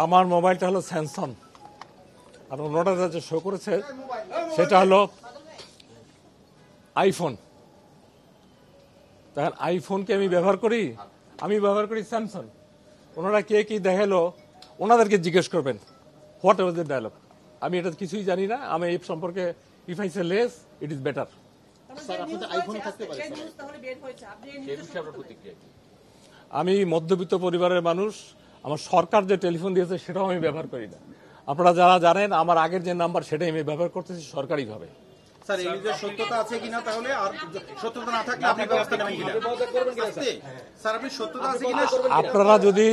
আমার মোবাইলটা হলো স্যামসাং, আর অন্যটা যে শো করেছে সেটা হলো আইফোন। তখন আইফোনকে আমি ব্যবহার করি স্যামসাং। ওনারা কে কি দেখালো ওনাদেরকে জিজ্ঞেস করবেন হোয়াট ওয়াজ দ্য ডায়লগ। আমি এটা কিছুই জানি না। আমি এই সম্পর্কে if I say less it is better. আমি মধ্যবিত্ত পরিবারের মানুষ। আমার সরকার যে টেলিফোন দিয়েছে সেটাও আমি ব্যবহার করি না। আপনারা যারা জানেন আমার আগের যে নাম্বার সেটাই আমি ব্যবহার করতেছি সরকারিভাবে। স্যার এই যে সত্যতা আছে কিনা, তাহলে আর সত্যতা না থাকলে আপনি ব্যবস্থা নেবেন কিনা? স্যার আপনি সত্যতা আছে কিনা, আপনারা যদি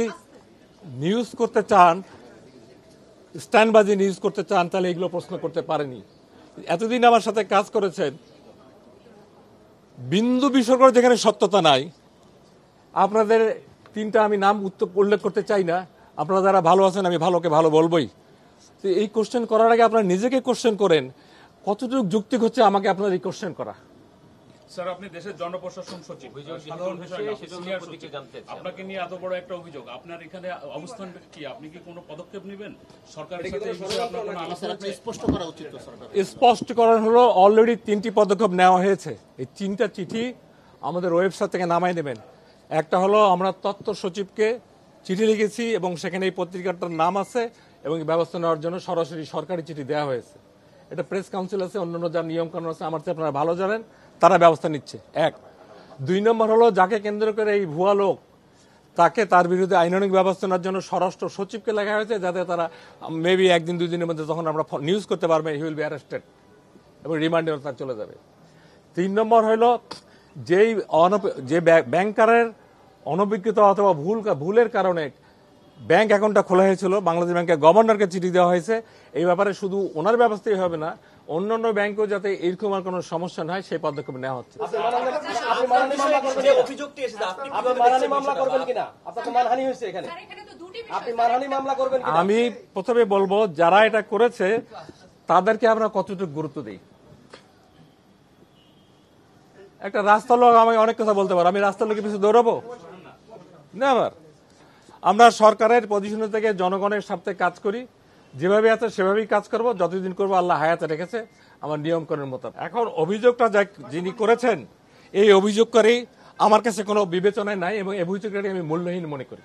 নিউজ করতে চান, স্ট্যান্ডবাজি নিউজ করতে চান, তাহলে এগুলো প্রশ্ন করতে পারেনি। এতদিন আমার সাথে কাজ করেছেন, বিন্দু বিসর্গ যেখানে সত্যতা নাই। আপনাদের তিনটা আমি নাম উল্লেখ করতে চাই না। আপনারা যারা ভালো আছেন আমি ভালোকে ভালো বলবোই। তো এই কোশ্চেন করার আগে আপনারা নিজেকে কোশ্চেন করেন কতটুকু যৌক্তিক হচ্ছে আমাকে আপনার এই কোশ্চেন করা। স্যার আপনি দেশের জনপ্রশাসন সচিব, আপনাকে নিয়ে এত বড় একটা অভিযোগ, আপনার এখানে অবস্থান কি? আপনি কি কোনো পদক্ষেপ নেবেন সরকারের সাথে? স্পষ্টীকরণ হলো অলরেডি 3টি পদক্ষেপ নেওয়া হয়েছে। এই 3টা চিঠি আমাদের ওয়েবসাইট থেকে নামাই নেবেন। একটা হলো আমরা তথ্য সচিবকে চিঠি লিখেছি এবং সেখানে এই পত্রিকাটার নাম আছে এবং ব্যবস্থা নেওয়ার জন্য সরাসরি সরকারি চিঠি দেওয়া হয়েছে। এটা প্রেস কাউন্সিল আছে, অন্যান্য যা নিয়ম কানুন আছে আমার চেয়ে আপনারা ভালো জানেন, তারা ব্যবস্থা নিচ্ছে। 1। 2 নম্বর হলো যাকে কেন্দ্র করে এই ভুয়া লোক, তাকে তার বিরুদ্ধে আইনানুগ ব্যবস্থা নেওয়ার জন্য স্বরাষ্ট্র সচিবকে লেখা হয়েছে, যাতে তারা মেবি 1-2 দিনের মধ্যে যখন আমরা নিউজ করতে পারবে হি উইল বি অ্যারেস্টেড এবং রিমান্ডে তার চলে যাবে। 3 নম্বর হলো যে ব্যাংকারের অনভিজ্ঞতা অথবা ভুলের কারণে ব্যাংক অ্যাকাউন্টটা খোলা হয়েছিল, বাংলাদেশ ব্যাংকের গভর্নরকে চিঠি দেওয়া হয়েছে। এই ব্যাপারে শুধু ওনার ব্যবস্থাই হবে না, অন্যান্য ব্যাংকেও যাতে এরকম আর কোনো সমস্যা না হয় সেই পদক্ষেপ নেওয়া হচ্ছে। আমি প্রথমে বলবো যারা এটা করেছে তাদেরকে আমরা কতটুকু গুরুত্ব দিই। একটা রাস্তার লোক আমাকে অনেক কথা বলতে পারে, আমি রাস্তার লোকের পিছনে দৌড়াবো না। আমরা সরকারের পজিশন থেকে জনগণের স্বার্থে কাজ করি, যেভাবে আছে সেভাবেই কাজ করব, যতদিন করবো আল্লাহ হায়াতে রেখেছে আমার নিয়ম কানুনের মতো। এখন অভিযোগটা যিনি করেছেন এই অভিযোগকারী আমার কাছে কোনো বিবেচনায় নাই এবং অভিযোগকারী আমি মূল্যহীন মনে করি।